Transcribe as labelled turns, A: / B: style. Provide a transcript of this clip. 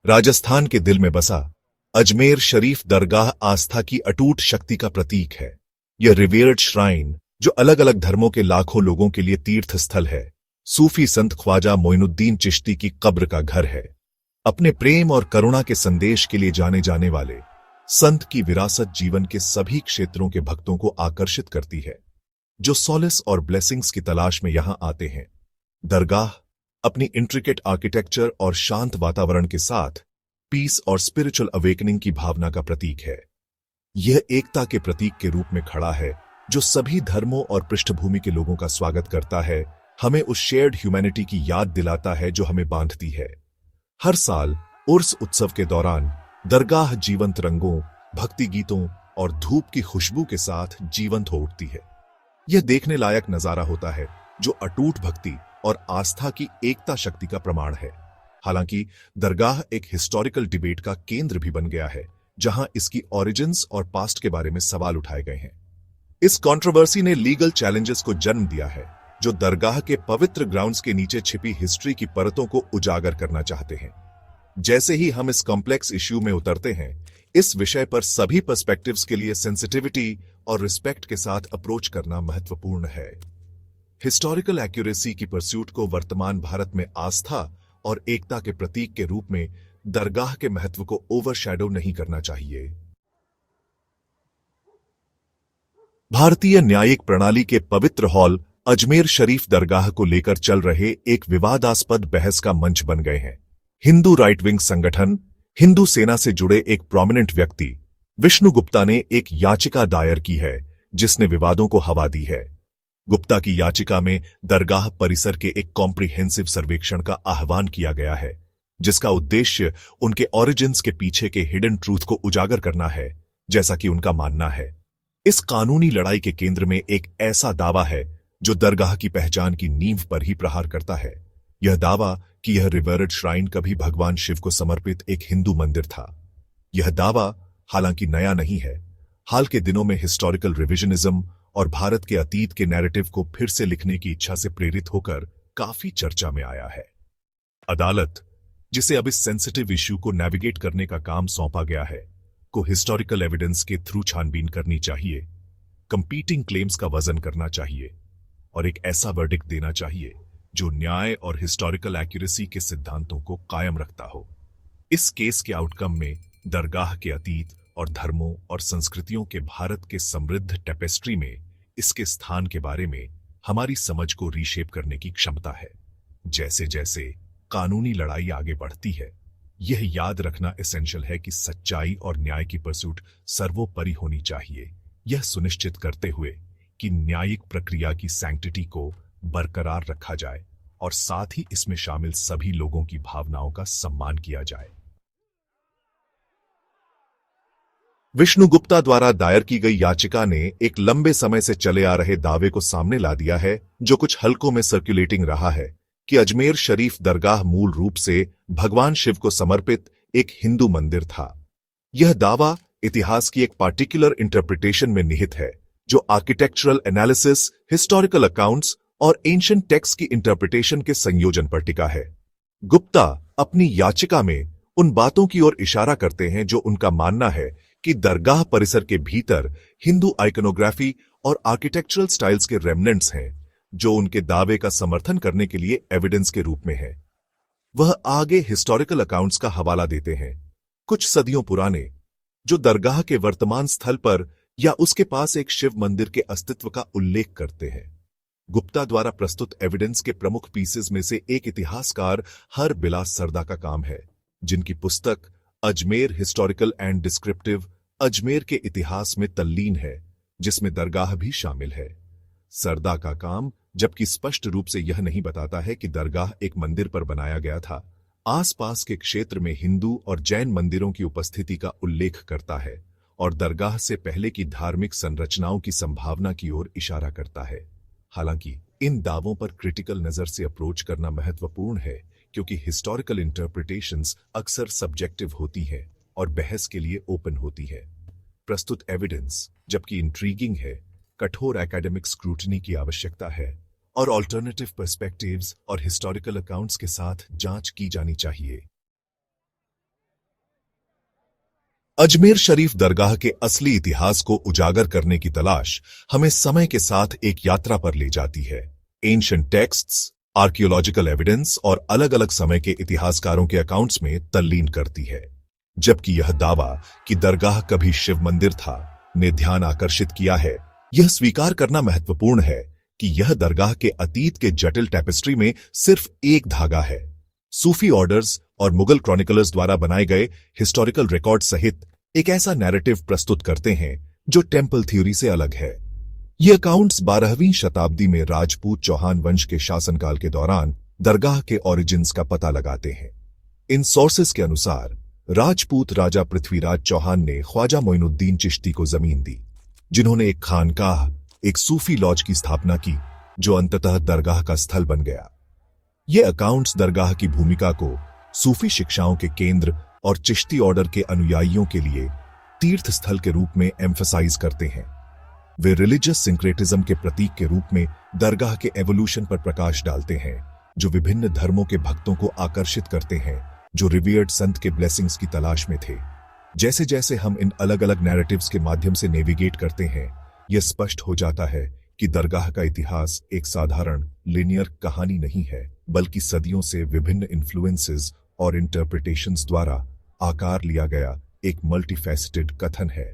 A: राजस्थान के दिल में बसा अजमेर शरीफ दरगाह आस्था की अटूट शक्ति का प्रतीक है। यह रिवेयर्ड श्राइन, जो अलग अलग धर्मों के लाखों लोगों के लिए तीर्थ स्थल है, सूफी संत ख्वाजा मोइनुद्दीन चिश्ती की कब्र का घर है। अपने प्रेम और करुणा के संदेश के लिए जाने जाने वाले संत की विरासत जीवन के सभी क्षेत्रों के भक्तों को आकर्षित करती है, जो सॉलिस और ब्लेसिंग्स की तलाश में यहां आते हैं। दरगाह अपनी इंट्रिकेट आर्किटेक्चर और शांत वातावरण के साथ पीस और स्पिरिचुअल अवेकनिंग की भावना का प्रतीक है। यह एकता के प्रतीक के रूप में खड़ा है, जो सभी धर्मों और पृष्ठभूमि के लोगों का स्वागत करता है, हमें उस शेयर्ड ह्यूमैनिटी की याद दिलाता है जो हमें बांधती है। हर साल उर्स उत्सव के दौरान दरगाह जीवंत रंगों, भक्ति गीतों और धूप की खुशबू के साथ जीवंत हो उठती है। यह देखने लायक नजारा होता है, जो अटूट भक्ति और आस्था की एकता शक्ति का प्रमाण है। हालांकि दरगाह एक हिस्टोरिकल डिबेट का केंद्र भी बन गया है, जहां इसकी ओरिजिन्स और पास्ट के बारे में सवाल उठाए गए हैं। इस कंट्रोवर्सी ने लीगल चैलेंजेस को जन्म दिया है, जो दरगाह के पवित्र ग्राउंड्स के नीचे छिपी हिस्ट्री की परतों को उजागर करना चाहते हैं। जैसे ही हम इस कॉम्प्लेक्स इश्यू में उतरते हैं, इस विषय पर सभी पर्सपेक्टिव्स के लिए सेंसिटिविटी और रिस्पेक्ट के साथ अप्रोच करना महत्वपूर्ण है। हिस्टोरिकल एक्यूरेसी की परस्यूट को वर्तमान भारत में आस्था और एकता के प्रतीक के रूप में दरगाह के महत्व को ओवरशैडो नहीं करना चाहिए। भारतीय न्यायिक प्रणाली के पवित्र हॉल अजमेर शरीफ दरगाह को लेकर चल रहे एक विवादास्पद बहस का मंच बन गए हैं। हिंदू राइट विंग संगठन हिंदू सेना से जुड़े एक प्रोमिनेंट व्यक्ति विष्णु गुप्ता ने एक याचिका दायर की है, जिसने विवादों को हवा दी है। गुप्ता की याचिका में दरगाह परिसर के एक कॉम्प्रिहेंसिव सर्वेक्षण का आह्वान किया गया है, जिसका उद्देश्य उनके ओरिजिन्स के पीछे के हिडन ट्रूथ को उजागर करना है, जैसा कि उनका मानना है। इस कानूनी लड़ाई के केंद्र में एक ऐसा दावा है जो दरगाह की पहचान की नींव पर ही प्रहार करता है। यह दावा कि यह रिवेरेड श्राइन कभी भगवान शिव को समर्पित एक हिंदू मंदिर था। यह दावा हालांकि नया नहीं है, हाल के दिनों में हिस्टोरिकल रिविजनिज्म और भारत के अतीत के नैरेटिव को फिर से लिखने की इच्छा से प्रेरित होकर काफी चर्चा में आया है। अदालत, जिसे अब इस सेंसिटिव इश्यू को नेविगेट करने का काम सौंपा गया है, को हिस्टोरिकल एविडेंस के थ्रू छानबीन करनी चाहिए, कंपीटिंग क्लेम्स का वजन करना चाहिए और एक ऐसा वर्डिक्ट देना चाहिए जो न्याय और हिस्टोरिकल एक्यूरेसी के सिद्धांतों को कायम रखता हो। इस केस के आउटकम में दरगाह के अतीत और धर्मों और संस्कृतियों के भारत के समृद्ध टेपेस्ट्री में इसके स्थान के बारे में हमारी समझ को रीशेप करने की क्षमता है। जैसे जैसे कानूनी लड़ाई आगे बढ़ती है, यह याद रखना एसेंशियल है कि सच्चाई और न्याय की परसूट सर्वोपरि होनी चाहिए, यह सुनिश्चित करते हुए कि न्यायिक प्रक्रिया की सैंक्टिटी को बरकरार रखा जाए और साथ ही इसमें शामिल सभी लोगों की भावनाओं का सम्मान किया जाए। विष्णु गुप्ता द्वारा दायर की गई याचिका ने एक लंबे समय से चले आ रहे दावे को सामने ला दिया है, जो कुछ हलकों में सर्कुलेटिंग रहा है, कि अजमेर शरीफ दरगाह मूल रूप से भगवान शिव को समर्पित एक हिंदू मंदिर था। यह दावा इतिहास की एक पार्टिकुलर इंटरप्रिटेशन में निहित है, जो आर्किटेक्चरल एनालिसिस, हिस्टोरिकल अकाउंट्स और एंशिएंट टेक्स्ट की इंटरप्रिटेशन के संयोजन पर टिका है। गुप्ता अपनी याचिका में उन बातों की ओर इशारा करते हैं जो उनका मानना है कि दरगाह परिसर के भीतर हिंदू आइकोनोग्राफी और आर्किटेक्चरल स्टाइल्स के रेमनेंट्स हैं, जो उनके दावे का समर्थन करने के लिए एविडेंस के रूप में है। वह आगे हिस्टोरिकल अकाउंट्स का हवाला देते हैं, कुछ सदियों पुराने, जो दरगाह के वर्तमान स्थल पर या उसके पास एक शिव मंदिर के अस्तित्व का उल्लेख करते हैं। गुप्ता द्वारा प्रस्तुत एविडेंस के प्रमुख पीसेस में से एक इतिहासकार हर बिलास सरदा का काम है, जिनकी पुस्तक Ajmer historical and descriptive Ajmer के इतिहास में तल्लीन है, जिसमें दरगाह भी शामिल है। सरदा का काम, जबकि स्पष्ट रूप से यह नहीं बताता है कि दरगाह एक मंदिर पर बनाया गया था, आसपास के क्षेत्र में हिंदू और जैन मंदिरों की उपस्थिति का उल्लेख करता है और दरगाह से पहले की धार्मिक संरचनाओं की संभावना की ओर इशारा करता है। हालांकि इन दावों पर क्रिटिकल नजर से अप्रोच करना महत्वपूर्ण है, क्योंकि हिस्टोरिकल इंटरप्रिटेशंस अक्सर सब्जेक्टिव होती हैं और बहस के लिए ओपन होती है। प्रस्तुत एविडेंस, जबकि इंट्रीगिंग है, कठोर एकेडमिक स्क्रूटनी की आवश्यकता है और ऑल्टरनेटिव पर्सपेक्टिव्स और हिस्टोरिकल अकाउंट्स के साथ जांच की जानी चाहिए। अजमेर शरीफ दरगाह के असली इतिहास को उजागर करने की तलाश हमें समय के साथ एक यात्रा पर ले जाती है। एंशिएंट टेक्स्ट्स, आर्कियोलॉजिकल एविडेंस और अलग अलग समय के इतिहासकारों के अकाउंट्स में तल्लीन करती है। जबकि यह दावा कि दरगाह कभी शिव मंदिर था ने ध्यान आकर्षित किया है, यह स्वीकार करना महत्वपूर्ण है कि यह दरगाह के अतीत के जटिल टेपेस्ट्री में सिर्फ एक धागा है। सूफी ऑर्डर्स और मुगल क्रॉनिकलर्स द्वारा बनाए गए हिस्टोरिकल रिकॉर्ड सहित एक ऐसा नैरेटिव प्रस्तुत करते हैं जो टेम्पल थ्योरी से अलग है। ये अकाउंट्स 12वीं शताब्दी में राजपूत चौहान वंश के शासनकाल के दौरान दरगाह के ओरिजिन्स का पता लगाते हैं। इन सोर्सेस के अनुसार राजपूत राजा पृथ्वीराज चौहान ने ख्वाजा मोइनुद्दीन चिश्ती को जमीन दी, जिन्होंने एक खानकाह, एक सूफी लॉज की स्थापना की जो अंततः दरगाह का स्थल बन गया। ये अकाउंट्स दरगाह की भूमिका को सूफी शिक्षाओं के केंद्र और चिश्ती ऑर्डर के अनुयायियों के लिए तीर्थ स्थल के रूप में एम्फसाइज करते हैं। वे रिलीजियस सिंक्रेटिज्म के प्रतीक के रूप में दरगाह के एवोल्यूशन पर प्रकाश डालते हैं, जो विभिन्न धर्मों के भक्तों को आकर्षित करते हैं जो रिवियर्ड संत के ब्लेसिंग्स की तलाश में थे। जैसे जैसे हम इन अलग अलग नैरेटिव्स के माध्यम से नेविगेट करते हैं, यह स्पष्ट हो जाता है कि दरगाह का इतिहास एक साधारण लिनियर कहानी नहीं है, बल्कि सदियों से विभिन्न इन्फ्लुएंसेस और इंटरप्रिटेशंस द्वारा आकार लिया गया एक मल्टीफैसेटेड कथन है।